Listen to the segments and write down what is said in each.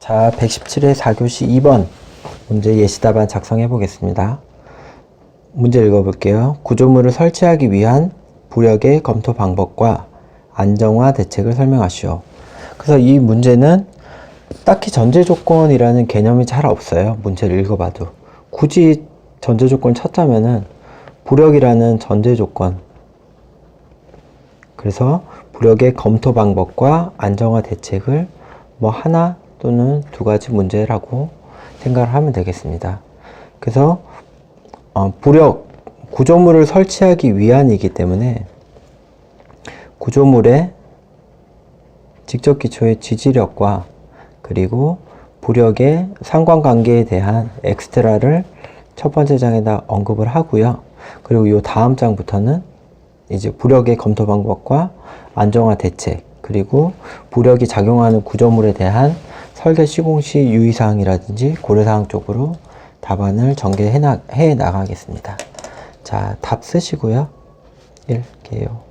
자, 117회 4교시 2번 문제 예시답안 작성해 보겠습니다. 문제 읽어볼게요. 구조물을 설치하기 위한 부력의 검토 방법과 안정화 대책을 설명하시오. 그래서 이 문제는 딱히 전제조건이라는 개념이 잘 없어요. 문제를 읽어봐도. 굳이 전제조건 찾자면은 부력이라는 전제조건, 그래서 부력의 검토 방법과 안정화 대책을 뭐 하나 또는 두 가지 문제라고 생각을 하면 되겠습니다. 그래서 부력, 구조물을 설치하기 위한이기 때문에 구조물의 직접 기초의 지지력과 그리고 부력의 상관관계에 대한 엑스트라를 첫 번째 장에다 언급을 하고요. 그리고 이 다음 장부터는 이제 부력의 검토 방법과 안정화 대책, 그리고 부력이 작용하는 구조물에 대한 설계 시공 시 유의사항이라든지 고려사항 쪽으로 답안을 전개해 나가겠습니다. 자, 답 쓰시고요. 1. 개요.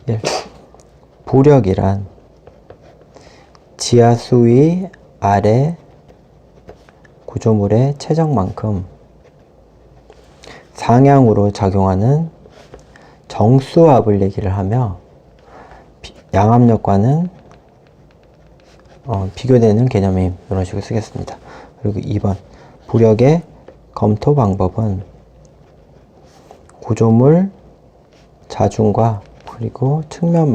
1. 부력이란 지하 수위 아래 구조물의 최적만큼 상향으로 작용하는 정수압을 얘기를 하며 양압력과는 비교되는 개념임, 이런 식으로 쓰겠습니다. 그리고 2번 부력의 검토 방법은 구조물 자중과 그리고 측면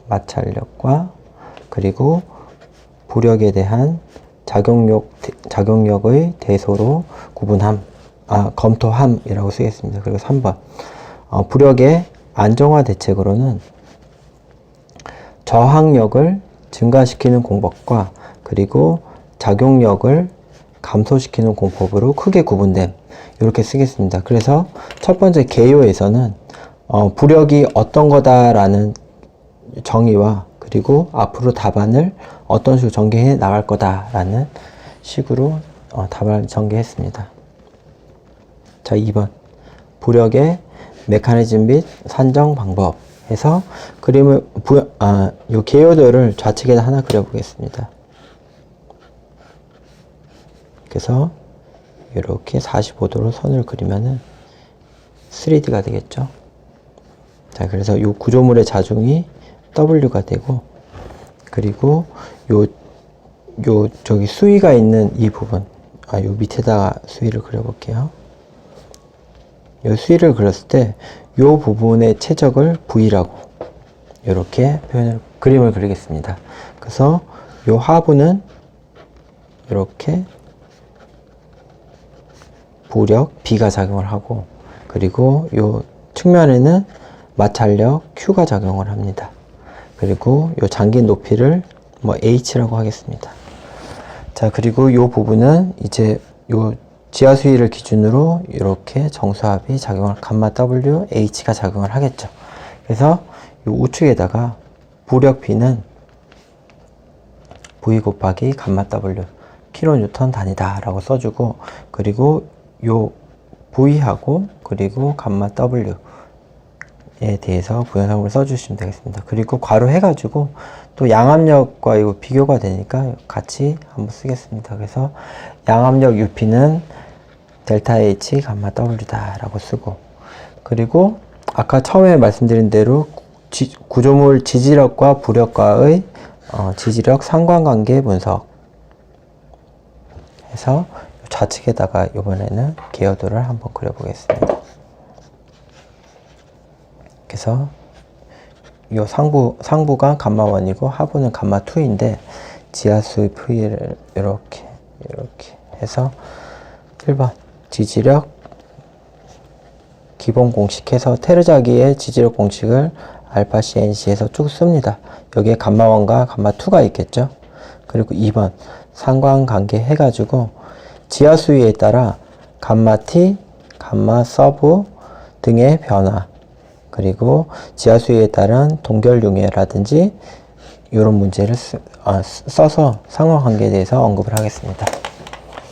마찰력과 그리고 부력에 대한 작용력의 대소로 검토함이라고 쓰겠습니다. 그리고 3번 부력의 안정화 대책으로는 저항력을 증가시키는 공법과 그리고 작용력을 감소시키는 공법으로 크게 구분됨, 이렇게 쓰겠습니다. 그래서 첫 번째 개요에서는 부력이 어떤 거다라는 정의와 그리고 앞으로 답안을 어떤 식으로 전개해 나갈 거다라는 식으로 답안을 전개했습니다. 자, 2번 부력의 메커니즘 및 산정 방법 해서 그림을 요 개요들을 좌측에다 하나 그려보겠습니다. 그래서 이렇게 45도로 선을 그리면은 3D가 되겠죠. 자, 그래서 요 구조물의 자중이 W가 되고, 그리고 저기 수위가 있는 이 부분, 요 밑에다가 수위를 그려볼게요. 요 수위를 그렸을 때 요 부분의 최적을 V라고 이렇게 그림을 그리겠습니다. 그래서 요 하부는 이렇게 부력 B가 작용을 하고, 그리고 요 측면에는 마찰력 Q가 작용을 합니다. 그리고 요 잠긴 높이를 뭐 H라고 하겠습니다. 자, 그리고 요 부분은 이제 요 지하 수위를 기준으로 이렇게 정수압이 작용을 감마 W, H가 작용을 하겠죠. 그래서 이 우측에다가 부력 B는 V 곱하기 감마 W 킬로뉴턴 단위다 라고 써주고, 그리고 요 V하고 그리고 감마 W에 대해서 부연상으로 써주시면 되겠습니다. 그리고 괄호 해가지고 또 양압력과 이거 비교가 되니까 같이 한번 쓰겠습니다. 그래서 양압력 UP는 델타 H 감마 W다 라고 쓰고, 그리고 아까 처음에 말씀드린 대로 구조물 지지력과 부력과의 지지력 상관관계 분석 해서 좌측에다가 이번에는 개요도를 한번 그려보겠습니다. 그래서 이 상부가 감마 1이고 하부는 감마 2인데 지하수의 V를 이렇게 해서 1번 지지력 기본 공식해서 테르자기의 지지력 공식을 알파 CNC에서 쭉 씁니다. 여기에 감마 1과 감마 2가 있겠죠. 그리고 2번 상관관계 해가지고 지하 수위에 따라 감마 T, 감마 서브 등의 변화, 그리고 지하 수위에 따른 동결융해라든지 이런 문제를 써서 상호관계에 대해서 언급을 하겠습니다.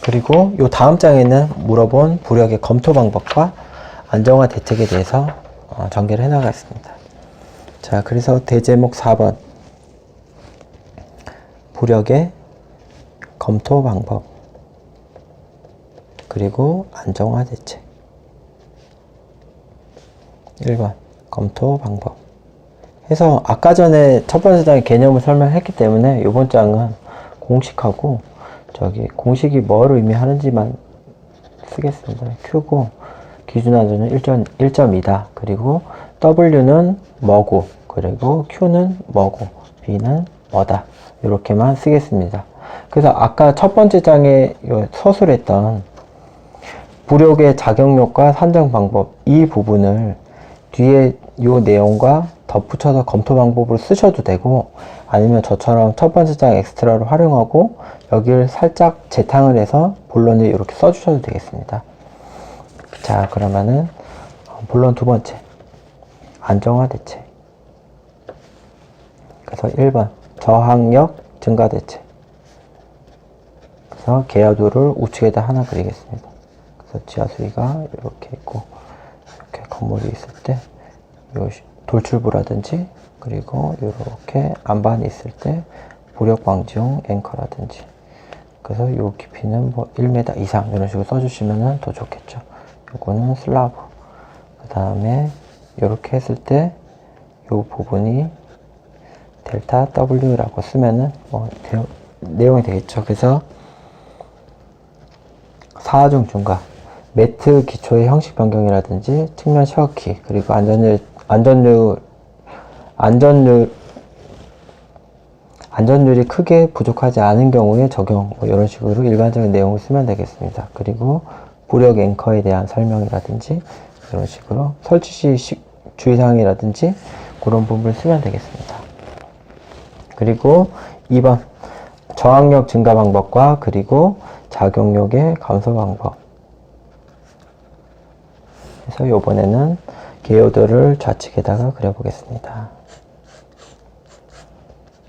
그리고 요 다음 장에는 물어본 부력의 검토 방법과 안정화 대책에 대해서 전개를 해나가겠습니다. 자, 그래서 대제목 4번 부력의 검토 방법, 그리고 안정화 대책. 1번 검토 방법 해서 아까 전에 첫 번째 장의 개념을 설명했기 때문에 이번 장은 공식하고 공식이 뭘 의미하는지만 쓰겠습니다. Q고 기준 안전은 1.2다. 그리고 W는 뭐고, 그리고 Q는 뭐고, B는 뭐다. 이렇게만 쓰겠습니다. 그래서 아까 첫 번째 장에 서술했던 부력의 작용력과 산정 방법, 이 부분을 뒤에 이 내용과 덧붙여서 검토 방법으로 쓰셔도 되고, 아니면 저처럼 첫 번째 장 엑스트라로 활용하고 여기를 살짝 재탕을 해서 본론을 이렇게 써주셔도 되겠습니다. 자, 그러면은 본론 두 번째, 안정화 대책. 그래서 1번 저항력 증가 대책. 그래서 계야도를 우측에다 하나 그리겠습니다. 그래서 지하 수위가 이렇게 있고, 이렇게 건물이 있을 때 요 돌출부라든지, 그리고 이렇게 안반이 있을 때 부력 방지용 앵커라든지, 그래서 요 깊이는 뭐 1m 이상 이런 식으로 써주시면 더 좋겠죠. 요거는 슬라브. 그 다음에 이렇게 했을 때 요 부분이 델타 W라고 쓰면은 뭐 내용이 되겠죠. 그래서 사하중 중과, 매트 기초의 형식 변경이라든지 측면 샤워키, 그리고 안전율이 크게 부족하지 않은 경우에 적용, 뭐 이런 식으로 일반적인 내용을 쓰면 되겠습니다. 그리고 부력 앵커에 대한 설명이라든지 이런 식으로 설치 시 주의사항이라든지 그런 부분을 쓰면 되겠습니다. 그리고 2번 저항력 증가 방법과 그리고 작용력의 감소 방법. 그래서 이번에는 개요도를 좌측에다가 그려보겠습니다.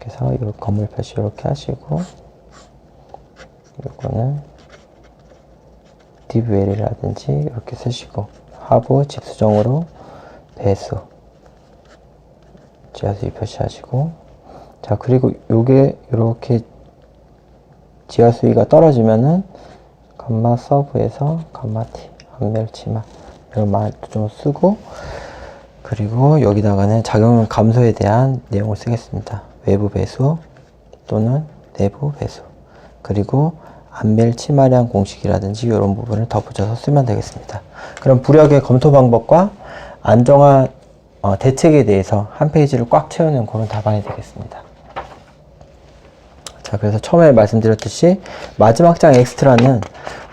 그래서 이 건물 표시 이렇게 하시고, 이거는 딥웰이라든지 이렇게 쓰시고, 하부 직수정으로 배수 지하수위 표시하시고, 자, 그리고 요게 이렇게 지하수위가 떨어지면은 감마 서브에서 감마 T 안멸치마 이런 말도 좀 쓰고, 그리고 여기다가는 작용력 감소에 대한 내용을 쓰겠습니다. 외부 배수 또는 내부 배수, 그리고 안멜 치마량 공식이라든지 이런 부분을 덧붙여서 쓰면 되겠습니다. 그럼 부력의 검토 방법과 안정화 대책에 대해서 한 페이지를 꽉 채우는 그런 답안이 되겠습니다. 자, 그래서 처음에 말씀드렸듯이 마지막 장 엑스트라는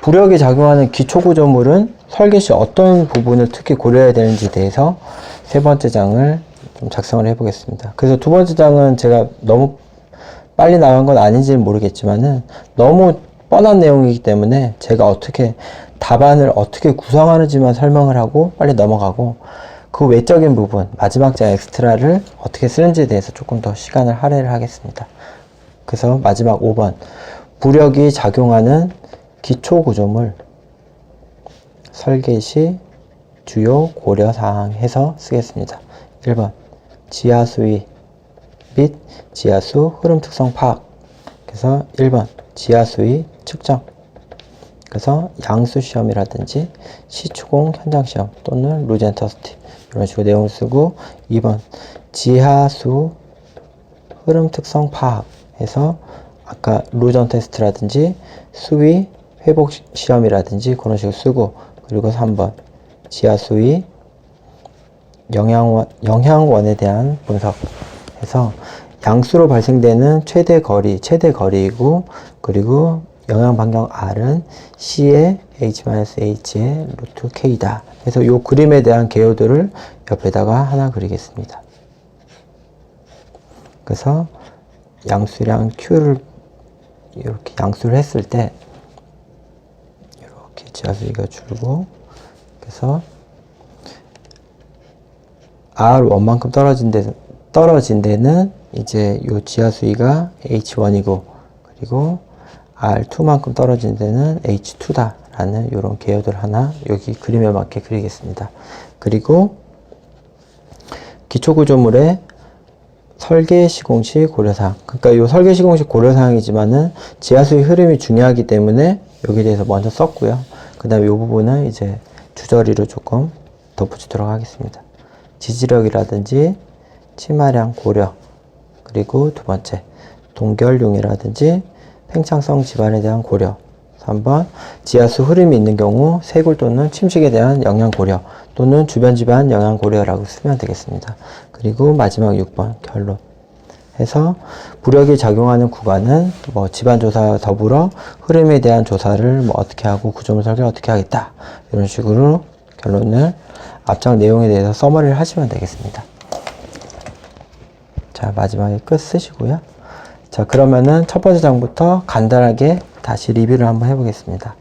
부력이 작용하는 기초구조물은 설계 시 어떤 부분을 특히 고려해야 되는지에 대해서 세 번째 장을 좀 작성을 해보겠습니다. 그래서 두 번째 장은 제가 너무 빨리 나간 건 아닌지는 모르겠지만은 너무 뻔한 내용이기 때문에 제가 답안을 어떻게 구성하는지만 설명을 하고 빨리 넘어가고, 그 외적인 부분, 마지막 장 엑스트라를 어떻게 쓰는지에 대해서 조금 더 시간을 할애를 하겠습니다. 그래서 마지막 5번 부력이 작용하는 기초구조물 설계 시 주요 고려사항 해서 쓰겠습니다. 1번 지하수위 및 지하수 흐름 특성 파악. 그래서 1번 지하수위 측정. 그래서 양수 시험이라든지 시추공 현장 시험 또는 루젠터스티 이런 식으로 내용을 쓰고, 2번 지하수 흐름 특성 파악 해서 아까 루전 테스트라든지 수위 회복 시험이라든지 그런 식으로 쓰고, 그리고 3번 지하수위 영향원에 대한 분석해서 양수로 발생되는 최대 거리이고, 그리고 영향 반경 R은 C의 H-H의 루트 K다. 그래서 이 그림에 대한 개요도를 옆에다가 하나 그리겠습니다. 그래서 양수량 Q를 이렇게 양수를 했을 때 이렇게 지하수위가 줄고, 그래서 R1만큼 떨어진 데는 이제 요 지하수위가 H1이고, 그리고 R2만큼 떨어진 데는 H2다 라는 요런 개요들 하나 여기 그림에 맞게 그리겠습니다. 그리고 기초구조물의 설계 시공 시 고려사항. 그러니까 이 설계 시공 시 고려사항이지만은 지하수의 흐름이 중요하기 때문에 여기에 대해서 먼저 썼고요. 그 다음에 이 부분은 이제 주저리로 조금 덧붙이도록 하겠습니다. 지지력이라든지 치마량 고려, 그리고 두 번째 동결용이라든지 팽창성 지반에 대한 고려, 3번 지하수 흐름이 있는 경우 세굴 또는 침식에 대한 영향 고려 또는 주변 지반 영향 고려라고 쓰면 되겠습니다. 그리고 마지막 6번 결론 해서 부력이 작용하는 구간은 뭐 지반 조사 더불어 흐름에 대한 조사를 뭐 어떻게 하고 구조물 설계를 어떻게 하겠다, 이런 식으로 결론을 앞장 내용에 대해서 서머리를 하시면 되겠습니다. 자, 마지막에 끝 쓰시고요. 자, 그러면은 첫 번째 장부터 간단하게 다시 리뷰를 한번 해보겠습니다.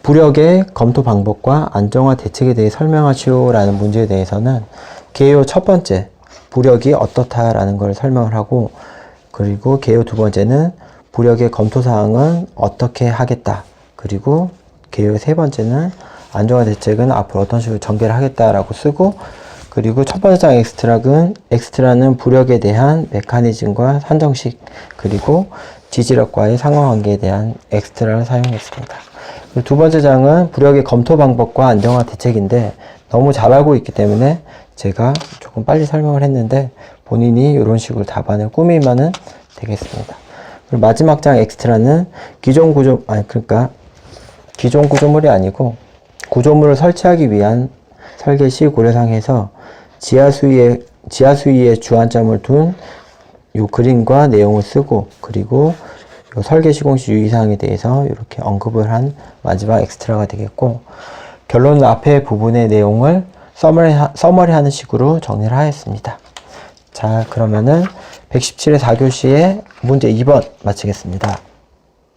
부력의 검토 방법과 안정화 대책에 대해 설명하시오 라는 문제에 대해서는 개요 첫 번째 부력이 어떻다라는 걸 설명을 하고, 그리고 개요 두 번째는 부력의 검토 사항은 어떻게 하겠다, 그리고 개요 세 번째는 안정화 대책은 앞으로 어떤 식으로 전개를 하겠다라고 쓰고, 그리고 첫 번째 장 엑스트라는 부력에 대한 메커니즘과 산정식, 그리고 지지력과의 상관관계에 대한 엑스트라를 사용했습니다. 그리고 두 번째 장은 부력의 검토 방법과 안정화 대책인데 너무 잘 알고 있기 때문에 제가 조금 빨리 설명을 했는데 본인이 이런 식으로 답안을 꾸미면은 되겠습니다. 그리고 마지막 장 엑스트라는 기존 구조물이 아니고 구조물을 설치하기 위한 설계 시 고려사항에서 지하수위에 주안점을 둔 요 그림과 내용을 쓰고, 그리고 요 설계 시공 시 유의사항에 대해서 이렇게 언급을 한 마지막 엑스트라가 되겠고, 결론은 앞에 부분의 내용을 서머리하는 식으로 정리를 하였습니다. 자, 그러면은 117의 4교시의 문제 2번 마치겠습니다.